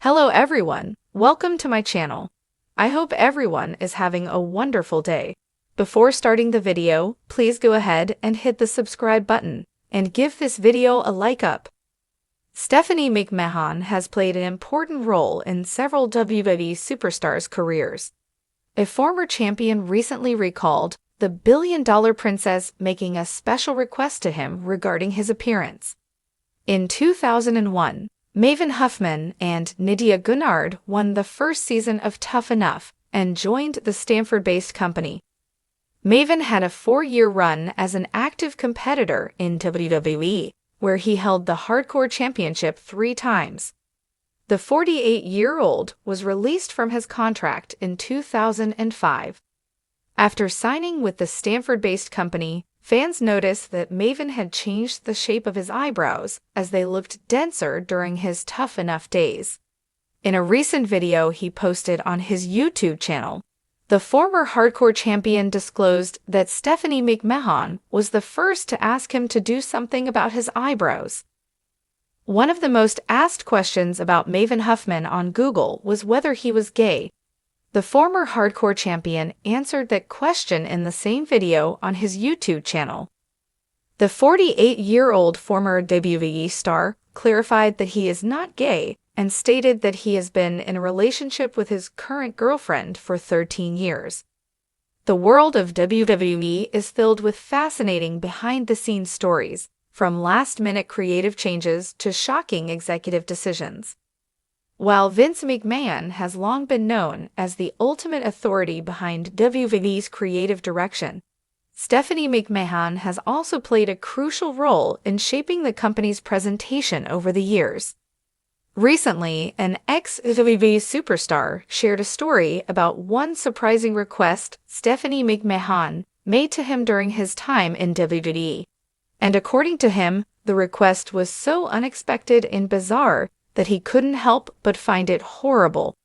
Hello everyone, welcome to my channel. I hope everyone is having a wonderful day. Before starting the video, please go ahead and hit the subscribe button and give this video a like up. Stephanie McMahon has played an important role in several WWE superstars' careers. A former champion recently recalled the billion-dollar princess making a special request to him regarding his appearance. In 2001, Maven Huffman and Nydia Gunnard won the first season of Tough Enough and joined the Stanford-based company. Maven had a 4-year run as an active competitor in WWE, where he held the Hardcore Championship 3 times. The 48-year-old was released from his contract in 2005. After signing with the Stanford-based company, fans noticed that Maven had changed the shape of his eyebrows as they looked denser during his Tough Enough days. In a recent video he posted on his YouTube channel, the former Hardcore champion disclosed that Stephanie McMahon was the first to ask him to do something about his eyebrows. One of the most asked questions about Maven Huffman on Google was whether he was gay. The former Hardcore champion answered that question in the same video on his YouTube channel. The 48-year-old former WWE star clarified that he is not gay and stated that he has been in a relationship with his current girlfriend for 13 years. The world of WWE is filled with fascinating behind-the-scenes stories, from last-minute creative changes to shocking executive decisions. While Vince McMahon has long been known as the ultimate authority behind WWE's creative direction, Stephanie McMahon has also played a crucial role in shaping the company's presentation over the years. Recently, an ex-WWE superstar shared a story about one surprising request Stephanie McMahon made to him during his time in WWE. And according to him, the request was so unexpected and bizarre that he couldn't help but find it horrible.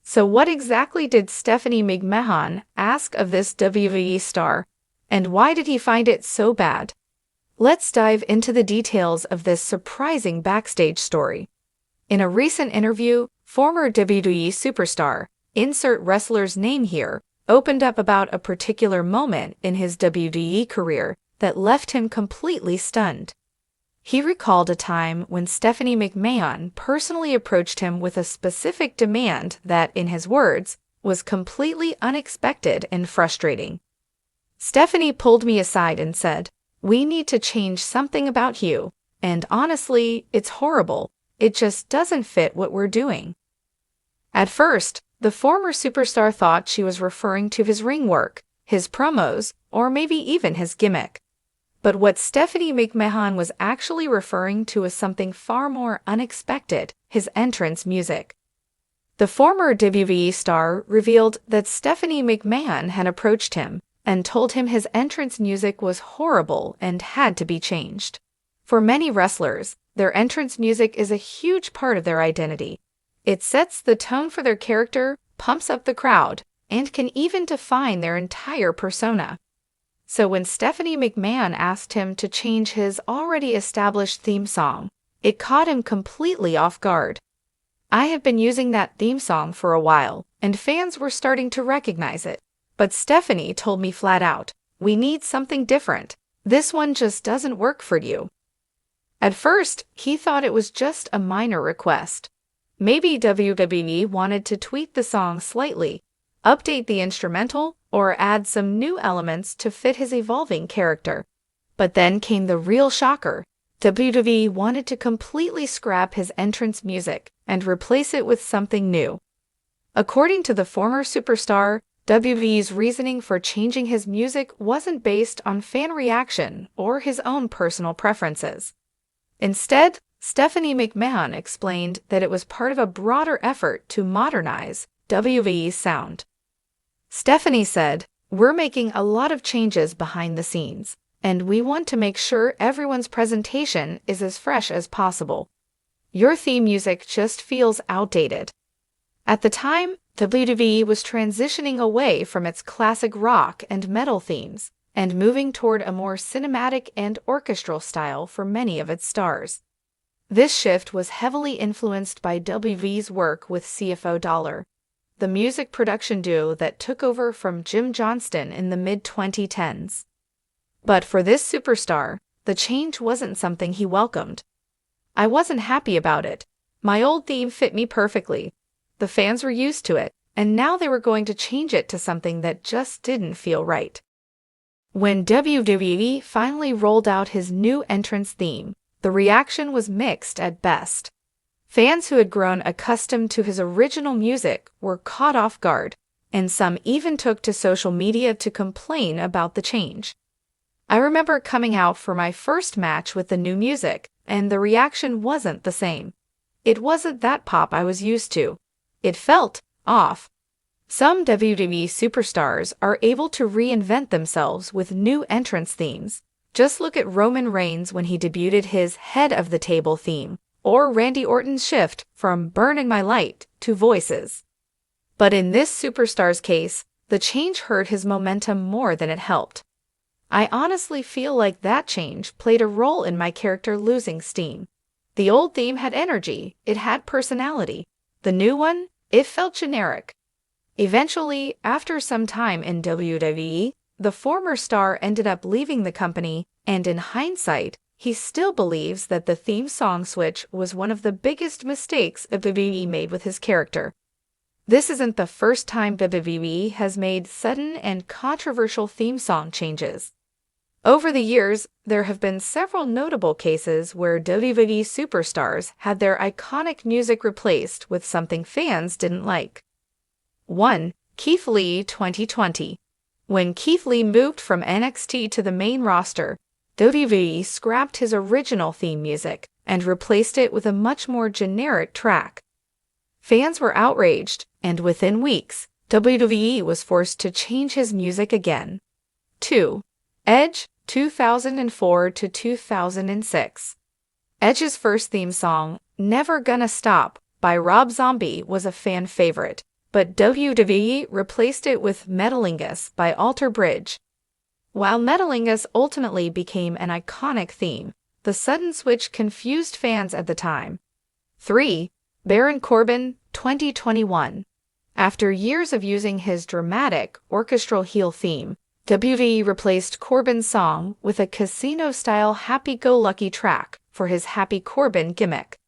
So what exactly did Stephanie McMahon ask of this WWE star, and why did he find it so bad? Let's dive into the details of this surprising backstage story. In a recent interview, former WWE superstar, insert wrestler's name here, opened up about a particular moment in his WWE career that left him completely stunned. He recalled a time when Stephanie McMahon personally approached him with a specific demand that, in his words, was completely unexpected and frustrating. Stephanie pulled me aside and said, "We need to change something about you, and honestly, it's horrible. It just doesn't fit what we're doing." At first, the former superstar thought she was referring to his ring work, his promos, or maybe even his gimmick. But what Stephanie McMahon was actually referring to was something far more unexpected: his entrance music. The former WWE star revealed that Stephanie McMahon had approached him and told him his entrance music was horrible and had to be changed. For many wrestlers, their entrance music is a huge part of their identity. It sets the tone for their character, pumps up the crowd, and can even define their entire persona. So when Stephanie McMahon asked him to change his already established theme song, it caught him completely off guard. "I have been using that theme song for a while, and fans were starting to recognize it. But Stephanie told me flat out, 'We need something different. This one just doesn't work for you.'" At first, he thought it was just a minor request. Maybe WWE wanted to tweak the song slightly, update the instrumental, or add some new elements to fit his evolving character. But then came the real shocker. WWE wanted to completely scrap his entrance music and replace it with something new. According to the former superstar, WWE's reasoning for changing his music wasn't based on fan reaction or his own personal preferences. Instead, Stephanie McMahon explained that it was part of a broader effort to modernize WWE's sound. Stephanie said, "We're making a lot of changes behind the scenes, and we want to make sure everyone's presentation is as fresh as possible. Your theme music just feels outdated." At the time, WWE was transitioning away from its classic rock and metal themes and moving toward a more cinematic and orchestral style for many of its stars. This shift was heavily influenced by WWE's work with CFO Dollar, the music production duo that took over from Jim Johnston in the mid-2010s. But for this superstar, the change wasn't something he welcomed. "I wasn't happy about it. My old theme fit me perfectly. The fans were used to it, and now they were going to change it to something that just didn't feel right." When WWE finally rolled out his new entrance theme, the reaction was mixed at best. Fans who had grown accustomed to his original music were caught off guard, and some even took to social media to complain about the change. I remember coming out for my first match with the new music, and the reaction wasn't the same. It wasn't that pop I was used to. It felt off. Some WWE superstars are able to reinvent themselves with new entrance themes. Just look at Roman Reigns when he debuted his Head of the Table theme, or Randy Orton's shift from Burn in My Light to Voices. But in this superstar's case, the change hurt his momentum more than it helped. I honestly feel like that change played a role in my character losing steam. The old theme had energy, it had personality. The new one, it felt generic. Eventually, after some time in WWE, the former star ended up leaving the company, and in hindsight, he still believes that the theme song switch was one of the biggest mistakes WWE made with his character. This isn't the first time WWE has made sudden and controversial theme song changes. Over the years, there have been several notable cases where WWE superstars had their iconic music replaced with something fans didn't like. 1. Keith Lee 2020. When Keith Lee moved from NXT to the main roster, WWE scrapped his original theme music and replaced it with a much more generic track. Fans were outraged, and within weeks, WWE was forced to change his music again. 2. Edge 2004 to 2006. Edge's first theme song, Never Gonna Stop, by Rob Zombie was a fan favorite, but WWE replaced it with Metalingus by Alter Bridge. While Metalingus ultimately became an iconic theme, the sudden switch confused fans at the time. 3. Baron Corbin 2021. After years of using his dramatic, orchestral heel theme, WWE replaced Corbin's song with a casino-style happy-go-lucky track for his Happy Corbin gimmick.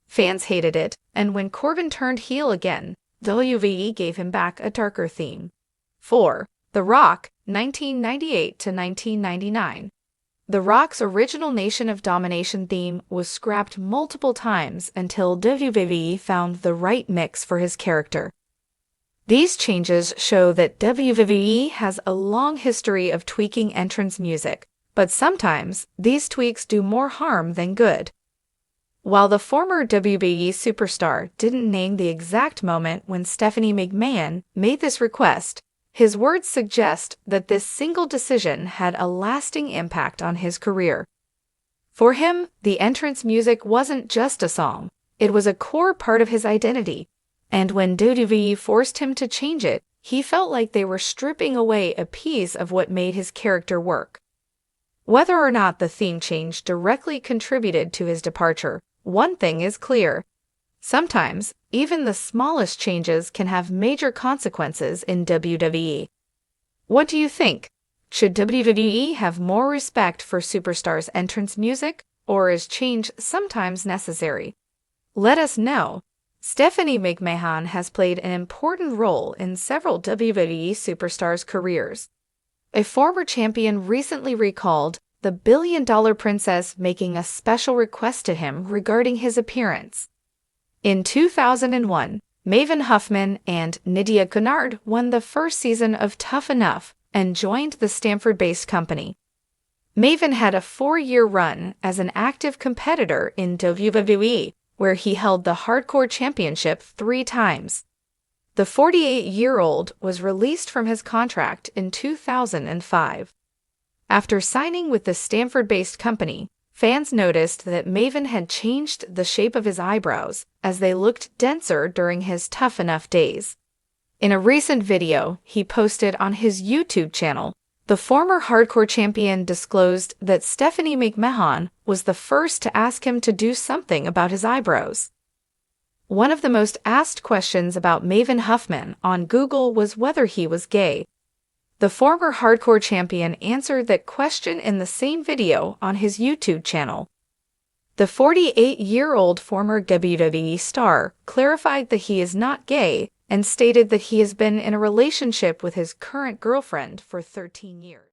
Fans hated it, and when Corbin turned heel again, WWE gave him back a darker theme. 4. The Rock 1998 to 1999. The Rock's original Nation of Domination theme was scrapped multiple times until WWE found the right mix for his character. These changes show that WWE has a long history of tweaking entrance music, but sometimes these tweaks do more harm than good. While the former WWE superstar didn't name the exact moment when Stephanie McMahon made this request, his words suggest that this single decision had a lasting impact on his career. For him, the entrance music wasn't just a song, it was a core part of his identity. And when WWE forced him to change it, he felt like they were stripping away a piece of what made his character work. Whether or not the theme change directly contributed to his departure, one thing is clear. Sometimes, even the smallest changes can have major consequences in WWE. What do you think? Should WWE have more respect for superstars' entrance music, or is change sometimes necessary? Let us know. Stephanie McMahon has played an important role in several WWE superstars' careers. A former champion recently recalled the billion-dollar princess making a special request to him regarding his appearance. In 2001, Maven Huffman and Nydia Kennard won the first season of Tough Enough and joined the Stamford-based company. Maven had a 4-year run as an active competitor in WWE, where he held the Hardcore Championship 3 times. The 48-year-old was released from his contract in 2005. After signing with the Stamford-based company, fans noticed that Maven had changed the shape of his eyebrows as they looked denser during his Tough Enough days. In a recent video he posted on his YouTube channel, The former hardcore champion disclosed that Stephanie McMahon was the first to ask him to do something about his eyebrows. One of the most asked questions about Maven Huffman on Google was whether he was gay. The former hardcore champion answered that question in the same video on his YouTube channel. The 48-year-old former WWE star clarified that he is not gay and stated that he has been in a relationship with his current girlfriend for 13 years.